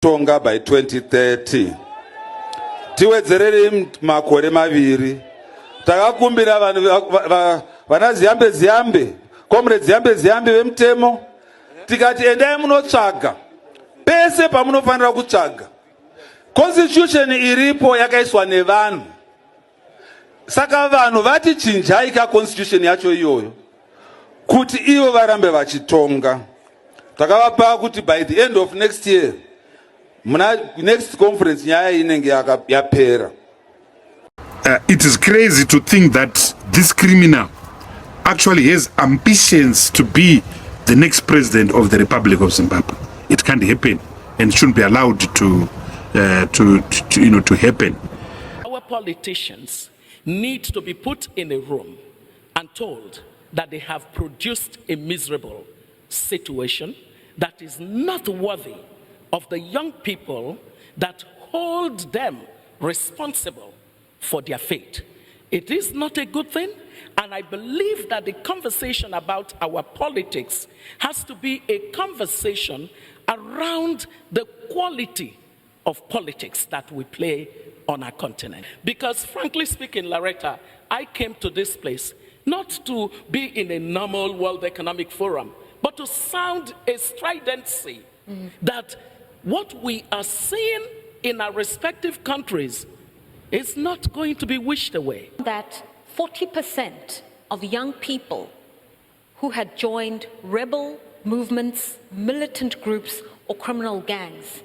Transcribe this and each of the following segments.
tonga by 2030. Tiwedzerere makore maviri. Takakumbira vana ziyambe comrades ziyambe vemutemo tikati endai munotsvaga pese pamunofanira kutsvaga. Constitution iripo yakaiswa nevanhu. Saka vanhu vati chinjai ka constitution yacho iyoyo kuti ivo varambe vachitonga. Takavapa kuti by the end of next year next conference nyaya inenge yapera. It is crazy to think that this criminal actually has ambitions to be the next president of the Republic of Zimbabwe. It can't happen and shouldn't be allowed to happen. Our politicians need to be put in a room and told that they have produced a miserable situation that is not worthy of the young people that hold them responsible for their fate. It is not a good thing, and I believe that the conversation about our politics has to be a conversation around the quality of politics that we play on our continent. Because frankly speaking, Loretta, I came to this place not to be in a normal World Economic Forum, but to sound a stridency that what we are seeing in our respective countries is not going to be wished away. That 40% of young people who had joined rebel movements, militant groups, or criminal gangs,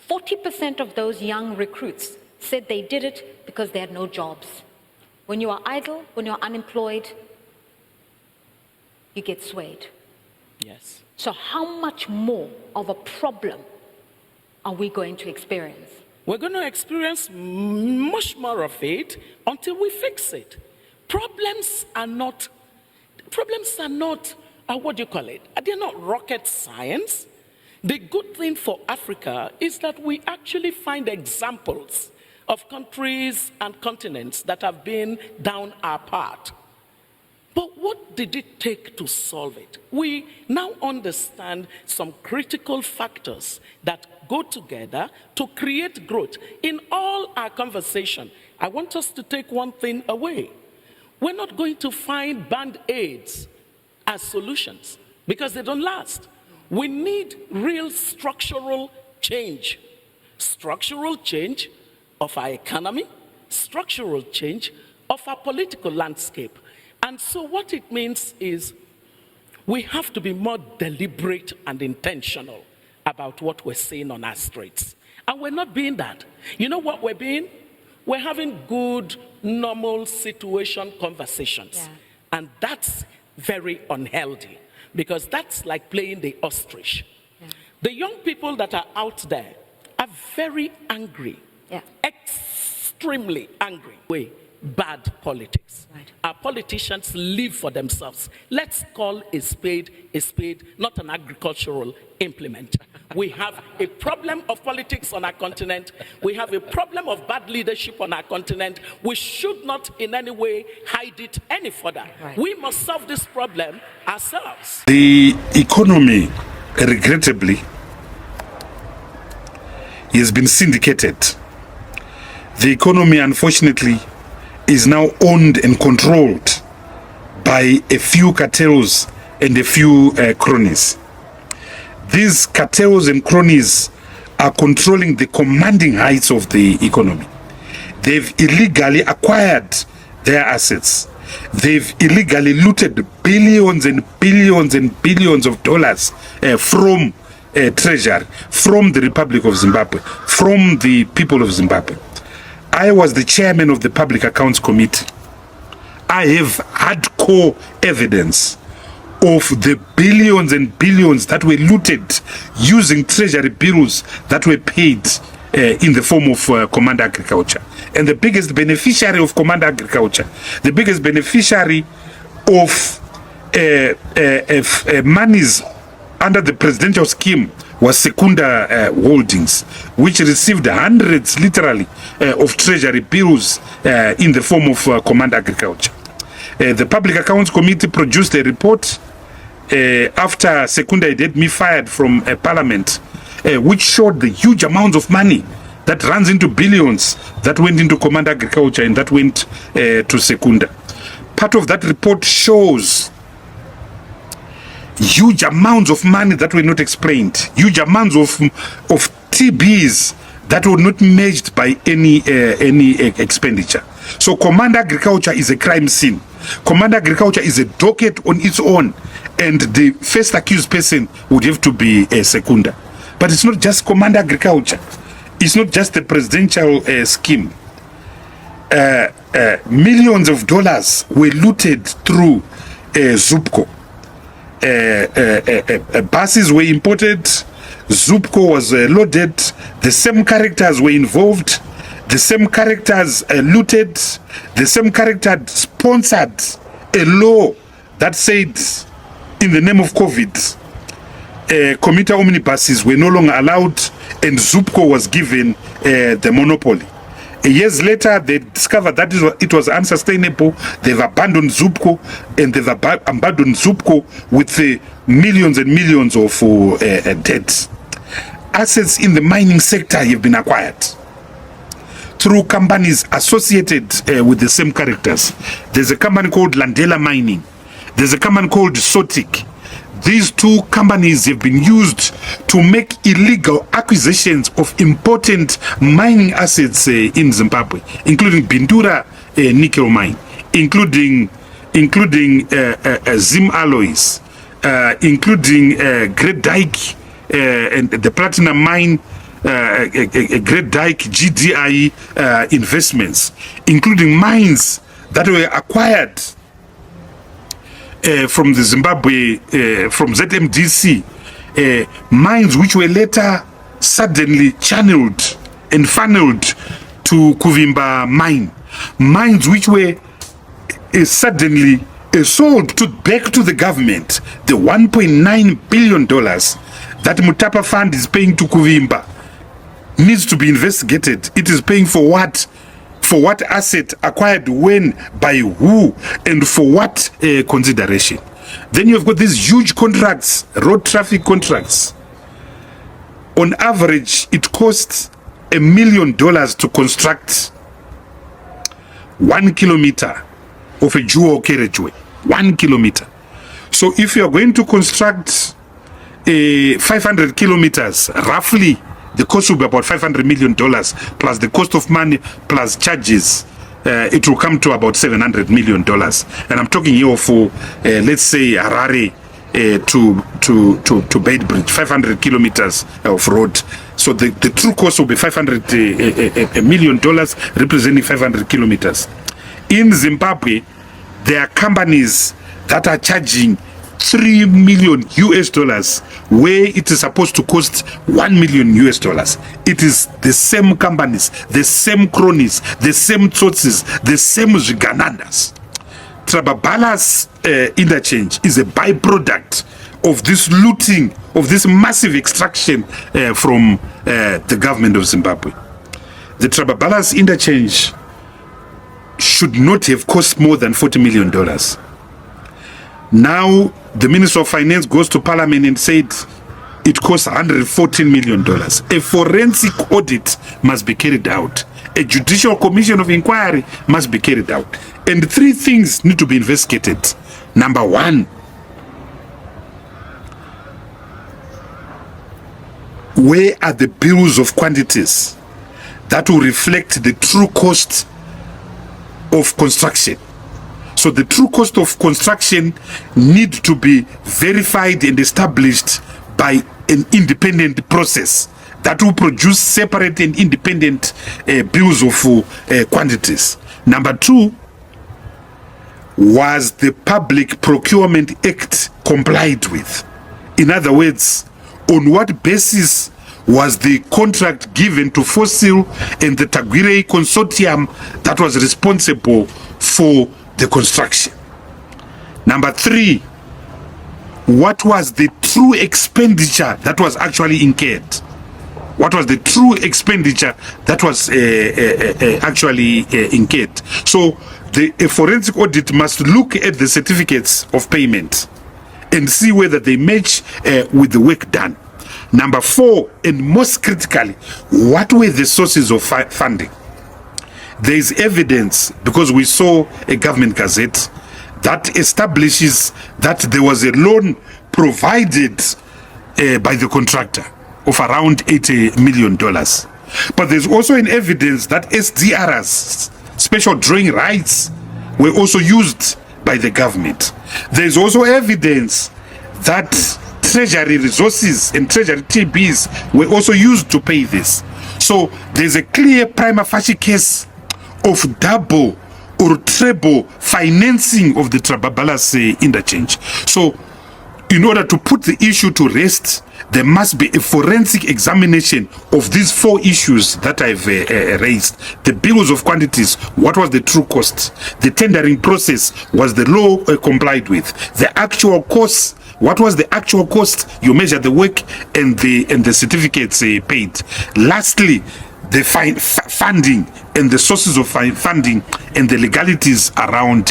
40% of those young recruits said they did it because they had no jobs. When you are idle, when you're unemployed, you get swayed. Yes. So how much more of a problem are we going to experience? We're going to experience much more of it until we fix it. Problems are not, what do you call it? They're not rocket science. The good thing for Africa is that we actually find examples of countries and continents that have been down our path. But what did it take to solve it? We now understand some critical factors that go together to create growth. In all our conversation, I want us to take one thing away. We're not going to find band-aids as solutions because they don't last. We need real structural change. Structural change of our economy, structural change of our political landscape. And so what it means is we have to be more deliberate and intentional about what we're seeing on our streets. And we're not being that. You know what we're being? We're having good, normal situation conversations. Yeah. And that's very unhealthy because that's like playing the ostrich. Yeah. The young people that are out there are very angry, extremely angry. Bad politics. Right. Our politicians live for themselves. Let's call a spade, not an agricultural implement. We have a problem of politics on our continent. We have a problem of bad leadership on our continent. We should not in any way hide it any further. Right. We must solve this problem ourselves. The economy, regrettably, has been syndicated. The economy, unfortunately, is now owned and controlled by a few cartels and a few cronies. These cartels and cronies are controlling the commanding heights of the economy. They've illegally acquired their assets. They've illegally looted billions and billions and billions of dollars from treasury, from the Republic of Zimbabwe, from the people of Zimbabwe. I was the chairman of the Public Accounts Committee. I have hardcore evidence of the billions and billions that were looted using treasury bills that were paid in the form of Command Agriculture. And the biggest beneficiary of Command Agriculture, the biggest beneficiary of monies under the presidential scheme was Secunda Holdings, which received hundreds, literally, of treasury bills in the form of Command Agriculture. The Public Accounts Committee produced a report after Secunda had me fired from Parliament which showed the huge amounts of money that runs into billions that went into Command Agriculture and that went to Secunda. Part of that report shows huge amounts of money that were not explained, huge amounts of TBs that were not matched by any expenditure. So Command Agriculture is a crime scene. Command Agriculture is a docket on its own, and the first accused person would have to be Secunda. But it's not just Command Agriculture. It's not just the presidential scheme. Millions of dollars were looted through Zupco. Buses were imported. Zupco was loaded. The same characters were involved. The same characters looted. The same character sponsored a law that said, in the name of COVID, commuter omnibuses were no longer allowed, and Zupco was given the monopoly. Years later, they discovered that it was unsustainable. They've abandoned Zupco, and they've abandoned Zupco with millions and millions of debt. Assets in the mining sector have been acquired through companies associated with the same characters. There's a company called Landela Mining. There's a company called Sotic. These two companies have been used to make illegal acquisitions of important mining assets in Zimbabwe, including Bindura nickel mine, including Zim alloys, including Great Dyke and the platinum mine, Great Dyke GDI investments, including mines that were acquired from the Zimbabwe, from ZMDC, mines which were later suddenly channeled and funneled to Kuvimba mine, mines which were suddenly sold back to the government. The $1.9 billion that Mutapa Fund is paying to Kuvimba needs to be investigated. It is paying for what? For what asset, acquired when, by who, and for what consideration. Then you've got these huge contracts, road traffic contracts. On average, it costs $1 million to construct 1 kilometer of a dual carriageway. 1 kilometer. So if you're going to construct 500 kilometers, roughly, the cost will be about $500 million, plus the cost of money, plus charges. It will come to about $700 million. And I'm talking here for, let's say, Harare to Beitbridge, 500 kilometers of road. So the true cost will be $500 million, representing 500 kilometers. In Zimbabwe, there are companies that are charging $3 million where it is supposed to cost $1 million. It is the same companies, the same cronies, the same tsotsis, the same Ziganandas. Trababala's interchange is a byproduct of this looting, of this massive extraction from the government of Zimbabwe. The Trababala's interchange should not have cost more than $40 million. Now, the Minister of Finance goes to Parliament and said it costs $114 million. A forensic audit must be carried out. A judicial commission of inquiry must be carried out. And 3 things need to be investigated. Number 1, where are the bills of quantities that will reflect the true cost of construction? So the true cost of construction need to be verified and established by an independent process that will produce separate and independent bills of quantities. Number 2, was the Public Procurement Act complied with? In other words, on what basis was the contract given to Fossil and the Tagwirei consortium that was responsible for the construction? Number 3, what was the true expenditure that was actually incurred? What was the true expenditure that was actually incurred? So a forensic audit must look at the certificates of payment and see whether they match with the work done. Number 4, and most critically, what were the sources of funding? There is evidence, because we saw a government gazette that establishes that there was a loan provided by the contractor of around $80 million. But there's also an evidence that SDRs, special drawing rights, were also used by the government. There's also evidence that treasury resources and treasury TBs were also used to pay this. So there's a clear prima facie case of double or treble financing of the Trababalas interchange. So in order to put the issue to rest, there must be a forensic examination of these 4 issues that I've raised. The bills of quantities, what was the true cost? The tendering process, was the law complied with? The actual cost, what was the actual cost? You measure the work and the certificates paid. Lastly, the funding and the sources of funding and the legalities around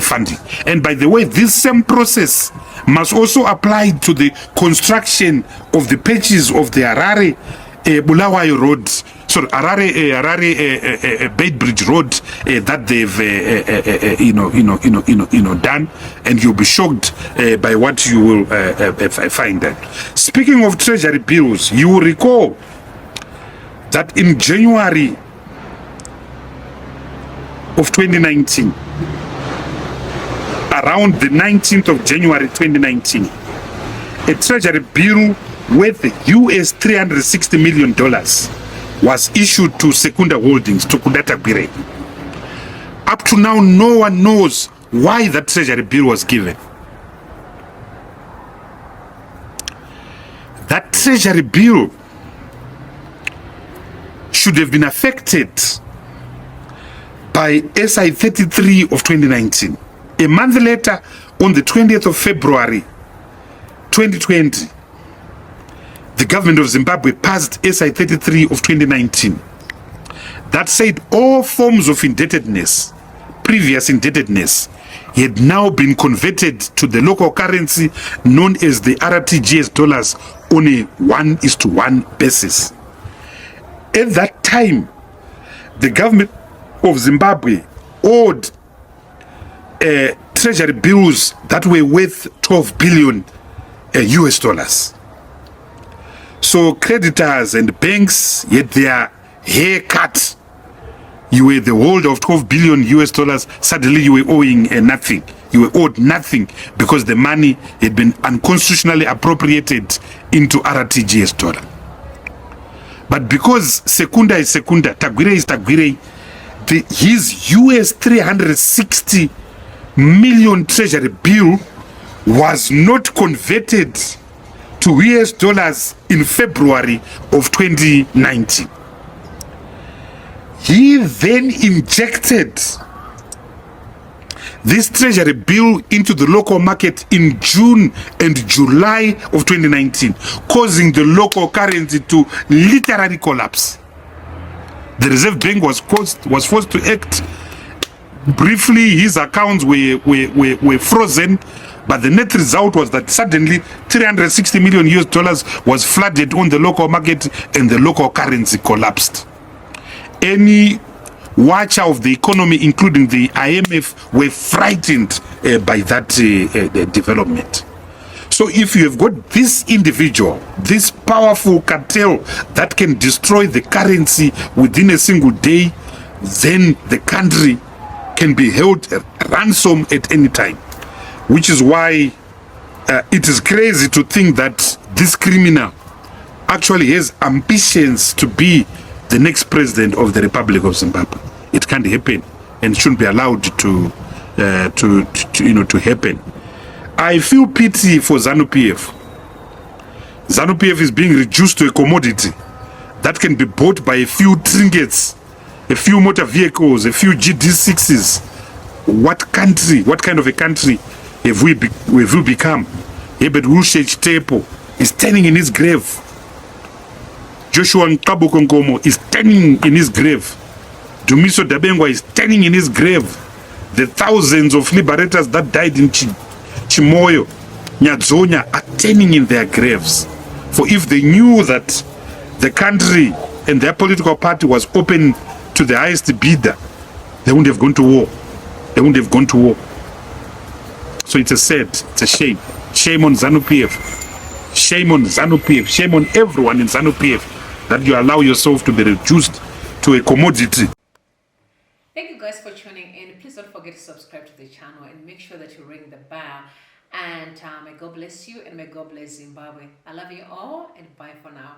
funding. And by the way, this same process must also apply to the construction of the patches of the Harare Bulawayo Road, sorry, Harare Bait Bridge Road that they've done, and you'll be shocked by what you will find there. Speaking of treasury bills, you will recall that in January of 2019, around the 19th of January 2019, a treasury bill worth US $360 million was issued to Secunda Holdings, to Tagwirei. Up to now, no one knows why that treasury bill was given. That treasury bill should have been affected by SI 33 of 2019. A month later, on the 20th of February 2020, the government of Zimbabwe passed SI 33 of 2019 that said all forms of indebtedness, previous indebtedness, had now been converted to the local currency known as the RTGS dollars on a 1:1 basis. At that time, the government of Zimbabwe owed treasury bills that were worth 12 billion US dollars. So creditors and banks had their hair cut. You were the holder of 12 billion US dollars. Suddenly you were owing nothing. You were owed nothing because the money had been unconstitutionally appropriated into RTGS dollar. But because Secunda is Secunda, Tagwirei is Tagwirei, his US 360 million treasury bill was not converted to US dollars in February of 2019. He then injected this treasury bill into the local market in June and July of 2019, causing the local currency to literally collapse. The Reserve Bank was forced to act. Briefly, his accounts were frozen, but the net result was that suddenly 360 million US dollars was flooded on the local market and the local currency collapsed. Any watcher of the economy, including the IMF, were frightened by that development. So if you have got this individual, this powerful cartel that can destroy the currency within a single day, then the country can be held ransom at any time. Which is why it is crazy to think that this criminal actually has ambitions to be the next president of the Republic of Zimbabwe. It can't happen and shouldn't be allowed to happen. I feel pity for ZANU-PF. ZANU-PF is being reduced to a commodity that can be bought by a few trinkets, a few motor vehicles, a few GD6s. What kind of a country have we become? Herbert Wulshech Tepo is standing in his grave. Joshua Nkabukongomo is standing in his grave. Dumiso Dabengwa is standing in his grave. The thousands of liberators that died in Chimoyo, Nyadzonya are standing in their graves. For if they knew that the country and their political party was open to the highest bidder, they wouldn't have gone to war. They wouldn't have gone to war. So it's a shame. Shame on ZANU-PF. Shame on ZANU-PF. Shame on everyone in ZANU-PF that you allow yourself to be reduced to a commodity. Thank you guys for tuning in. Please don't forget to subscribe to the channel and make sure that you ring the bell. And may God bless you and may God bless Zimbabwe. I love you all and bye for now.